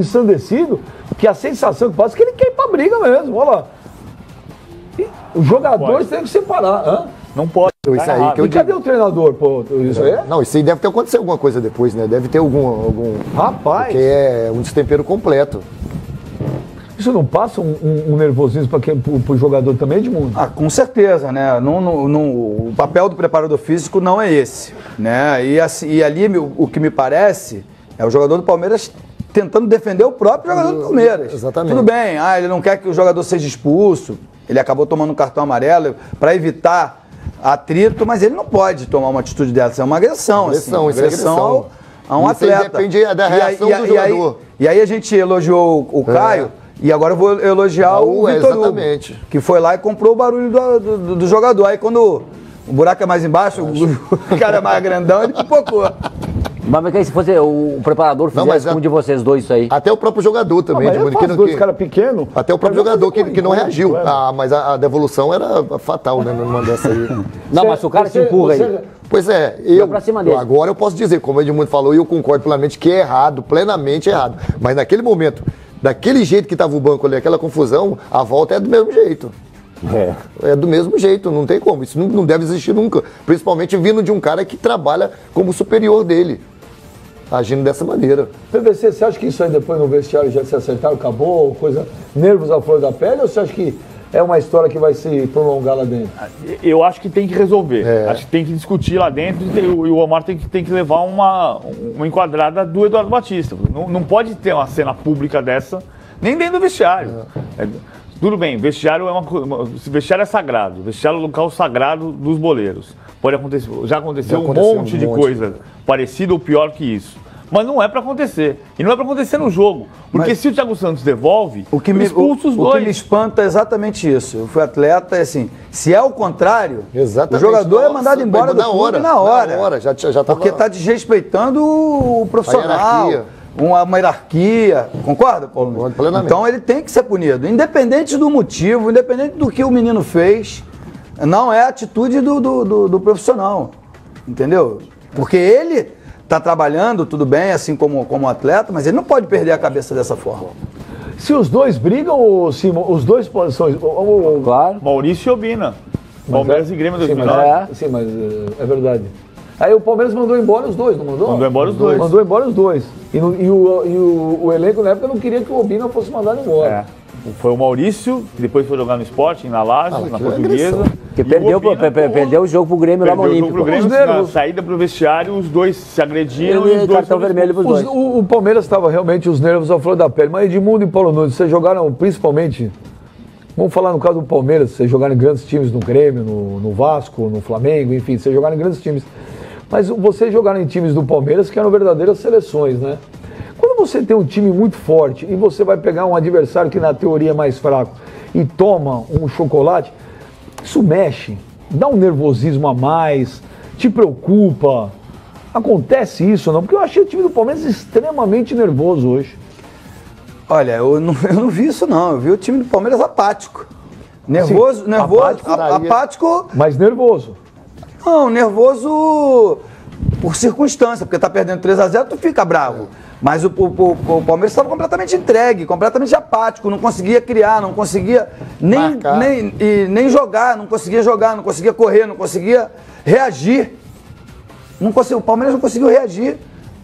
ensandecido, que a sensação que passa é que ele quer ir pra briga mesmo, olha lá. Os jogadores têm que separar. Hã? Não pode. Isso aí que eu cadê o treinador, pô? Isso aí? Não, isso aí deve ter acontecido alguma coisa depois, né? Deve ter algum... Rapaz! Porque é um destempero completo. Isso não passa um nervosismo pro jogador também, Edmundo? Ah, com certeza, né? O papel do preparador físico não é esse, né? E ali o que me parece é o jogador do Palmeiras tentando defender o próprio jogador do Palmeiras. Exatamente. Tudo bem, ele não quer que o jogador seja expulso, ele acabou tomando um cartão amarelo para evitar atrito, mas ele não pode tomar uma atitude dessa, é uma agressão. Agressão, assim, isso é agressão. A um atleta. Depende da reação do jogador. E aí a gente elogiou o Caio, e agora eu vou elogiar o Vitor Hugo, que foi lá e comprou o barulho do jogador. Aí quando o buraco é mais embaixo, o cara é mais grandão, ele pipocou. Mas se fosse o preparador fizesse como de vocês dois isso aí? Até o próprio jogador também. Dois caras pequenos. Até o próprio jogador que não reagiu. Mas a devolução era fatal, né? Numa dessa aí. Não, mas o cara se empurra aí. Pois é, agora eu posso dizer, como o Edmundo falou, e eu concordo plenamente que é errado, plenamente errado. Mas naquele momento, daquele jeito que estava o banco ali, aquela confusão, a volta é do mesmo jeito. É do mesmo jeito, não tem como. Isso não deve existir nunca. Principalmente vindo de um cara que trabalha como superior dele, agindo dessa maneira. PVC, você acha que isso aí depois no vestiário já se acertaram, acabou, coisa, nervos à flor da pele, ou você acha que é uma história que vai se prolongar lá dentro? Eu acho que tem que resolver. Acho que tem que discutir lá dentro e o Omar tem que levar uma enquadrada do Eduardo Batista. Não pode ter uma cena pública dessa, nem dentro do vestiário. Tudo bem, vestiário vestiário é sagrado, vestiário é o local sagrado dos boleiros. Pode acontecer, já aconteceu um monte de coisa parecida ou pior que isso. Mas não é pra acontecer. E não é pra acontecer no jogo. Porque se o Thiago Santos devolve, expulsa os dois. O que me espanta é exatamente isso. Eu fui atleta, é assim, se é o contrário, exatamente, o jogador é mandado embora do clube na hora. Já porque está desrespeitando o profissional. Uma hierarquia, concorda, Paulo? Concordo plenamente. Então ele tem que ser punido, independente do motivo, independente do que o menino fez, não é a atitude do profissional, entendeu? Porque ele está trabalhando, tudo bem, assim como atleta, mas ele não pode perder a cabeça dessa forma. Se os dois brigam, ou se os dois posições... Claro. Maurício e Obina. Palmeiras e Grêmio 2009. Sim, mas é verdade. Aí o Palmeiras mandou embora os dois, não mandou? Mandou embora os dois. Mandou embora os dois. E o elenco na época não queria que o Obina fosse mandado embora. Foi o Maurício, que depois foi jogar no Sporting, na Laje, na Portuguesa. Que perdeu o jogo pro Grêmio lá no Olímpico. Pro Grêmio, na saída pro vestiário, os dois se agrediram e os dois cartão vermelho pros dois. O Palmeiras estava realmente os nervos à flor da pele. Mas Edmundo e Paulo Nunes, vocês jogaram principalmente... Vamos falar no caso do Palmeiras, vocês jogaram em grandes times no Grêmio, no Vasco, no Flamengo, enfim, vocês jogaram em grandes times. Mas vocês jogaram em times do Palmeiras que eram verdadeiras seleções, né? Quando você tem um time muito forte e você vai pegar um adversário que na teoria é mais fraco e toma um chocolate, isso mexe, dá um nervosismo a mais, te preocupa. Acontece isso, não? Porque eu achei o time do Palmeiras extremamente nervoso hoje. Olha, eu não vi isso não, eu vi o time do Palmeiras apático. Nervoso, Sim, apático. Mas nervoso. Não, nervoso por circunstância, porque tá perdendo 3-0, tu fica bravo. Mas o Palmeiras estava completamente entregue, completamente apático, não conseguia criar, não conseguia nem jogar, não conseguia correr, não conseguia reagir. O Palmeiras não conseguiu reagir.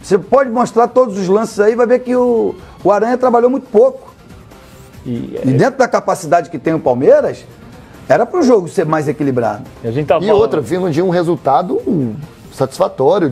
Você pode mostrar todos os lances aí, vai ver que o Aranha trabalhou muito pouco. E dentro da capacidade que tem o Palmeiras, era para o jogo ser mais equilibrado. Outra, vindo de um resultado satisfatório,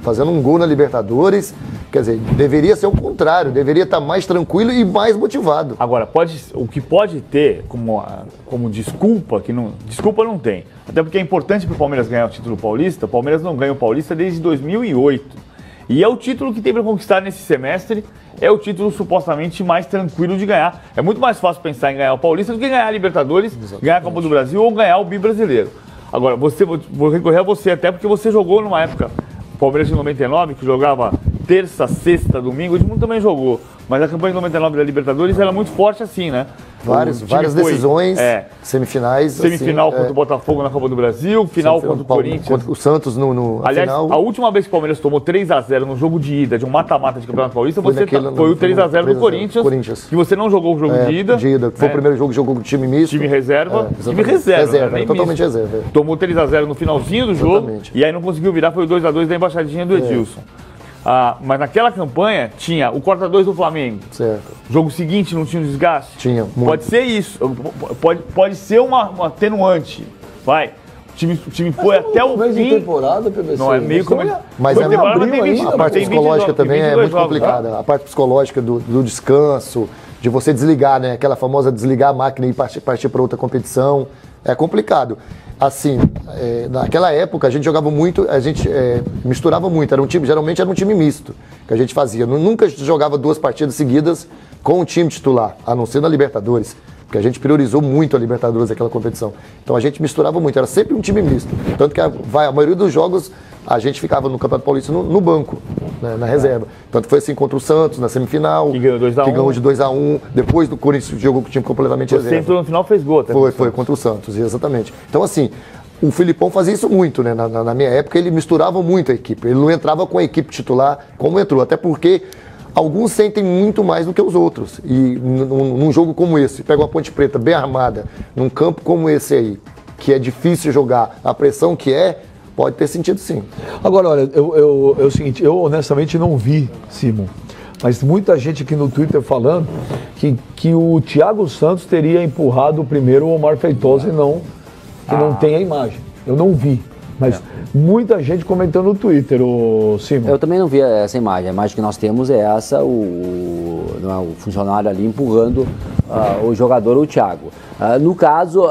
fazendo um gol na Libertadores, quer dizer, deveria ser o contrário, deveria estar mais tranquilo e mais motivado. Agora, o que pode ter como desculpa, desculpa não tem, até porque é importante para o Palmeiras ganhar o título paulista. O Palmeiras não ganha o Paulista desde 2008. E é o título que tem para conquistar nesse semestre, é o título supostamente mais tranquilo de ganhar. É muito mais fácil pensar em ganhar o Paulista do que ganhar a Libertadores, ganhar a Copa do Brasil ou ganhar o Bi-Brasileiro. Agora, vou recorrer a você até porque você jogou numa época, o Palmeiras de 99, que jogava terça, sexta, domingo, o Edmundo também jogou. Mas a campanha de 99 da Libertadores era muito forte assim, né? Várias decisões, semifinais. Semifinal assim, contra o Botafogo na Copa do Brasil, final contra o Corinthians. Contra o Santos Aliás, final. A última vez que o Palmeiras tomou 3x0 no jogo de ida de um mata-mata de Campeonato Paulista, foi o 3x0 do Corinthians, que você não jogou o jogo de ida. Foi o primeiro jogo que jogou com o time misto. Time reserva. Time reserva, totalmente reserva. Tomou 3x0 no finalzinho do jogo, e aí não conseguiu virar, foi o 2x2 da embaixadinha do Edilson. Mas naquela campanha tinha o quarta-2 do Flamengo. Certo. Jogo seguinte não tinha um desgaste? Tinha. Muito. Pode ser isso. Pode ser uma atenuante. Vai. O time foi até o fim. Temporada, PVC. Não, é meio como... Mas a parte psicológica também é muito complicada. A parte psicológica do descanso, de você desligar, né? Aquela famosa desligar a máquina e partir para outra competição. É complicado. Assim, naquela época a gente jogava muito, a gente misturava muito, geralmente era um time misto que a gente fazia. Nunca jogava 2 partidas seguidas com o time titular, a não ser na Libertadores, porque a gente priorizou muito a Libertadores naquela competição. Então a gente misturava muito, era sempre um time misto. Tanto que a maioria dos jogos a gente ficava no Campeonato Paulista no banco, né, na reserva. Tanto foi assim contra o Santos, na semifinal, que ganhou 2x1. Que ganhou de 2x1. Depois do Corinthians jogou com o time completamente reserva. Você entrou no final, fez gol até. Foi contra o Santos, exatamente. Então assim, o Filipão fazia isso muito, né? Na minha época ele misturava muito a equipe. Ele não entrava com a equipe titular como entrou, até porque alguns sentem muito mais do que os outros. E num jogo como esse, pega uma Ponte Preta bem armada, num campo como esse aí, que é difícil jogar, a pressão que pode ter sentido sim. Agora, olha, é o seguinte, eu honestamente não vi, Simon, mas muita gente aqui no Twitter falando que o Thiago Santos teria empurrado primeiro o Omar Feitosa e não tem a imagem. Eu não vi, mas muita gente comentando no Twitter, o Simon. Eu também não vi essa imagem. A imagem que nós temos é essa, o funcionário ali empurrando o jogador, o Thiago. No caso,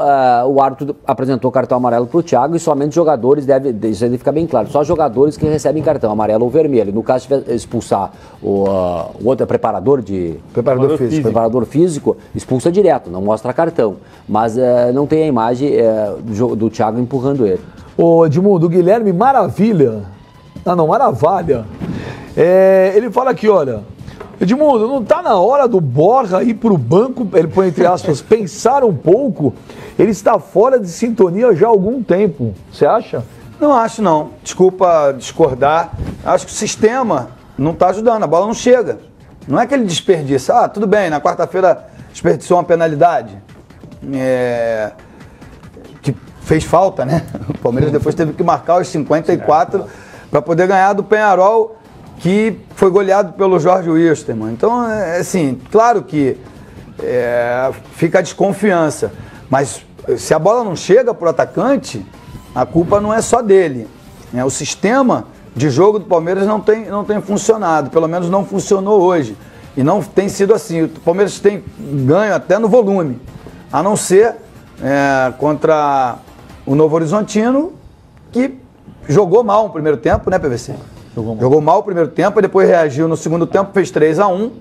o árbitro apresentou cartão amarelo para o Thiago e somente jogadores, isso deve ficar bem claro, só jogadores que recebem cartão amarelo ou vermelho. No caso, se expulsar o outro preparador físico, expulsa direto, não mostra cartão. Mas não tem a imagem do Thiago empurrando ele. Ô Edmundo, o Guilherme Maravilha, Maravilha, ele fala aqui, olha, Edmundo, não tá na hora do Borja ir pro banco, ele põe entre aspas, pensar um pouco? Ele está fora de sintonia já há algum tempo, você acha? Não acho não, desculpa discordar, acho que o sistema não tá ajudando, a bola não chega. Não é que ele desperdiça, tudo bem, na quarta-feira desperdiçou uma penalidade, que fez falta, né? O Palmeiras depois teve que marcar os 54 para poder ganhar do Peñarol, que foi goleado pelo Jorge Wilstermann. Então, assim, claro que fica a desconfiança, mas se a bola não chega para o atacante, a culpa não é só dele. O sistema de jogo do Palmeiras não tem funcionado, pelo menos não funcionou hoje. E não tem sido assim. O Palmeiras tem ganho até no volume, a não ser contra o Novo Horizontino, que jogou mal no primeiro tempo, né, PVC? Jogou mal o primeiro tempo, e depois reagiu no segundo tempo, fez 3-1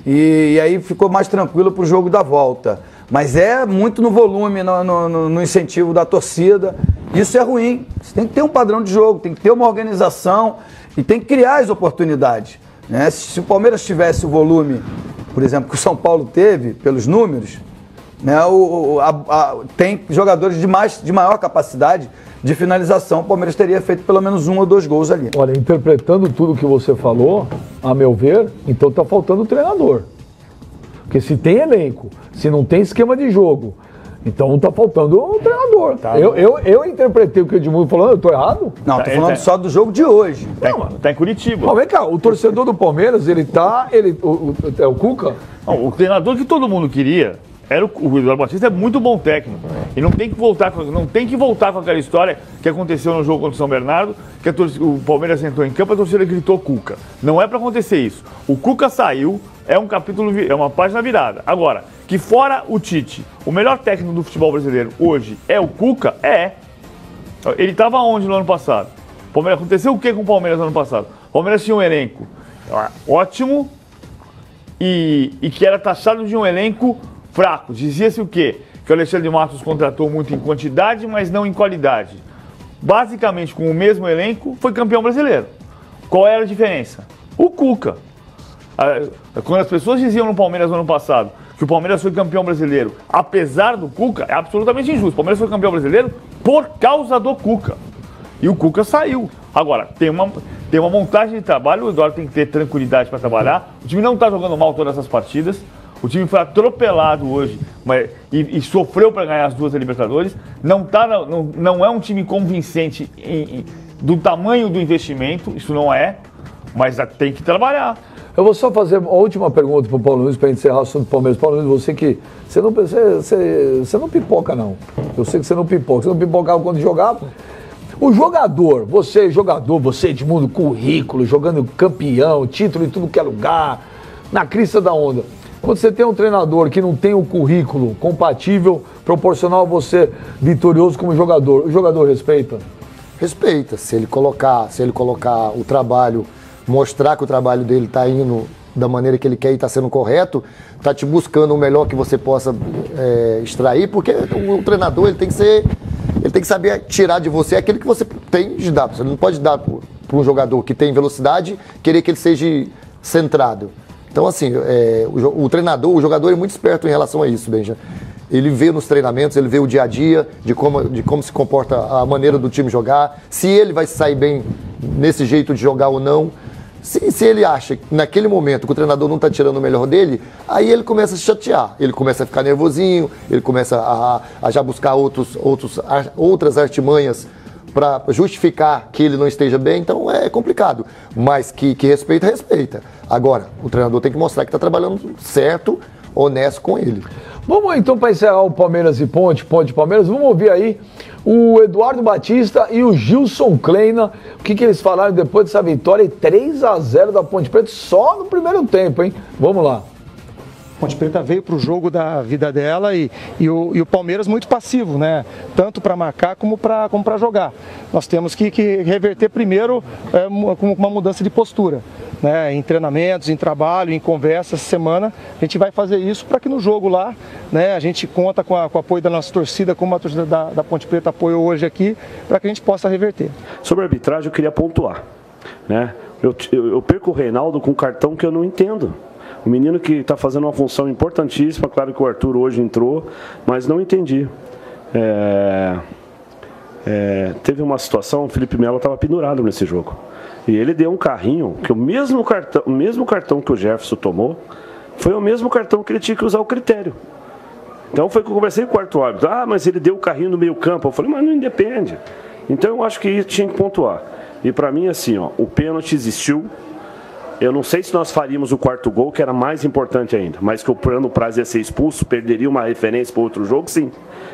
e aí ficou mais tranquilo para o jogo da volta. Mas é muito no volume, no incentivo da torcida. Isso é ruim. Você tem que ter um padrão de jogo, tem que ter uma organização e tem que criar as oportunidades. Né? Se o Palmeiras tivesse o volume, por exemplo, que o São Paulo teve, pelos números, né, tem jogadores de maior capacidade de finalização, o Palmeiras teria feito pelo menos 1 ou 2 gols ali. Olha, interpretando tudo que você falou, a meu ver, então está faltando o treinador. Porque se tem elenco, se não tem esquema de jogo, então está faltando o treinador. Tá, eu interpretei o que o Edmundo falou, eu estou errado? Não, estou falando só do jogo de hoje. Tá em Curitiba. Mas vem cá, o torcedor do Palmeiras, é o Cuca? Não, o treinador que todo mundo queria era o Eduardo Batista, é muito bom técnico. E não tem que voltar com aquela história que aconteceu no jogo contra o São Bernardo, que o Palmeiras entrou em campo e a torcida gritou Cuca. Não é para acontecer isso. O Cuca saiu, é um capítulo, é uma página virada. Agora, que fora o Tite, o melhor técnico do futebol brasileiro hoje é o Cuca? Ele estava onde no ano passado? Aconteceu o que com o Palmeiras no ano passado? O Palmeiras tinha um elenco ótimo e que era taxado de um elenco fraco. Dizia-se o quê? Que o Alexandre de Matos contratou muito em quantidade, mas não em qualidade. Basicamente, com o mesmo elenco, foi campeão brasileiro. Qual era a diferença? O Cuca. Quando as pessoas diziam no Palmeiras no ano passado que o Palmeiras foi campeão brasileiro, apesar do Cuca, é absolutamente injusto. O Palmeiras foi campeão brasileiro por causa do Cuca. E o Cuca saiu. Agora, tem uma montagem de trabalho, o Eduardo tem que ter tranquilidade para trabalhar. O time não está jogando mal todas essas partidas. O time foi atropelado hoje e sofreu para ganhar as 2 Libertadores. Não é um time convincente do tamanho do investimento, isso não é, mas tem que trabalhar. Eu vou só fazer uma última pergunta para o Paulo Nunes, para encerrar o assunto do Palmeiras. Paulo Nunes, você não pipoca, não. Eu sei que você não pipoca. Você não pipocava quando jogava. O jogador, você Edmundo, currículo, jogando campeão, título em tudo que é lugar, na crista da onda. Quando você tem um treinador que não tem o currículo compatível, proporcional a você vitorioso como jogador, o jogador respeita? Respeita. Se ele colocar o trabalho, mostrar que o trabalho dele está indo da maneira que ele quer e está sendo correto, está te buscando o melhor que você possa extrair, porque o treinador ele tem que saber tirar de você aquilo que você tem de dar. Você não pode dar para um jogador que tem velocidade, querer que ele seja centrado. Então, assim, o jogador é muito esperto em relação a isso, Benja. Ele vê nos treinamentos, ele vê o dia a dia, de como se comporta a maneira do time jogar, se ele vai sair bem nesse jeito de jogar ou não. Se ele acha que naquele momento que o treinador não está tirando o melhor dele, aí ele começa a se chatear, ele começa a ficar nervosinho, ele começa a já buscar outras artimanhas para justificar que ele não esteja bem, então é complicado. Mas que respeita. Agora, o treinador tem que mostrar que está trabalhando certo, honesto com ele. Vamos então, para encerrar o Palmeiras e Ponte Palmeiras, vamos ouvir aí o Eduardo Batista e o Gilson Kleina, o que eles falaram depois dessa vitória 3-0 da Ponte Preta só no primeiro tempo, hein? Vamos lá. Ponte Preta veio para o jogo da vida dela e o Palmeiras muito passivo, né? Tanto para marcar como para jogar. Nós temos que reverter primeiro com uma mudança de postura, né? Em treinamentos, em trabalho, em conversa essa semana. A gente vai fazer isso para que no jogo lá, né, a gente conta com o apoio da nossa torcida, como a torcida da Ponte Preta apoiou hoje aqui, para que a gente possa reverter. Sobre a arbitragem, eu queria pontuar, né? Eu perco o Reinaldo com um cartão que eu não entendo. O menino que está fazendo uma função importantíssima, claro que o Arthur hoje entrou, mas não entendi. Teve uma situação, o Felipe Melo estava pendurado nesse jogo. E ele deu um carrinho, que o mesmo cartão que o Jefferson tomou, foi o mesmo cartão que ele tinha que usar o critério. Então foi que eu conversei com o quarto árbitro. Mas ele deu o carrinho no meio campo. Eu falei, mas não independe. Então eu acho que isso tinha que pontuar. E para mim, assim, o pênalti existiu. Eu não sei se nós faríamos o quarto gol, que era mais importante ainda, mas que o Plano Praz ia ser expulso, perderia uma referência para outro jogo, sim.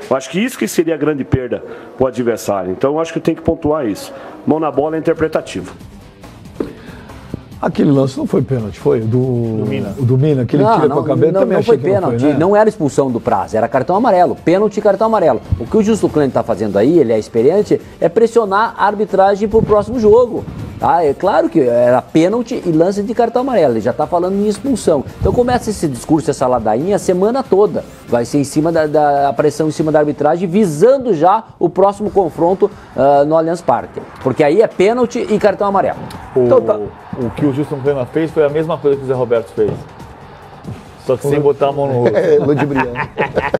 Eu acho que isso que seria a grande perda para o adversário. Então eu acho que tem que pontuar isso. Mão na bola é interpretativo. Aquele lance não foi pênalti, foi? Do Mina, que ele tira com a cabeça, também achei que pênalti, não foi, né? Não era expulsão do Praz, era cartão amarelo, pênalti e cartão amarelo. O que o Justo Klein está fazendo aí, ele é experiente, é pressionar a arbitragem para o próximo jogo. Tá? É claro que era pênalti e lance de cartão amarelo, ele já está falando em expulsão. Então começa esse discurso, essa ladainha a semana toda. Vai ser em cima da pressão em cima da arbitragem, visando já o próximo confronto no Allianz Parque. Porque aí é pênalti e cartão amarelo. Então tá. O que o Gilson Kleina fez foi a mesma coisa que o Zé Roberto fez. Só que sem botar a mão no rosto. Ludibriando.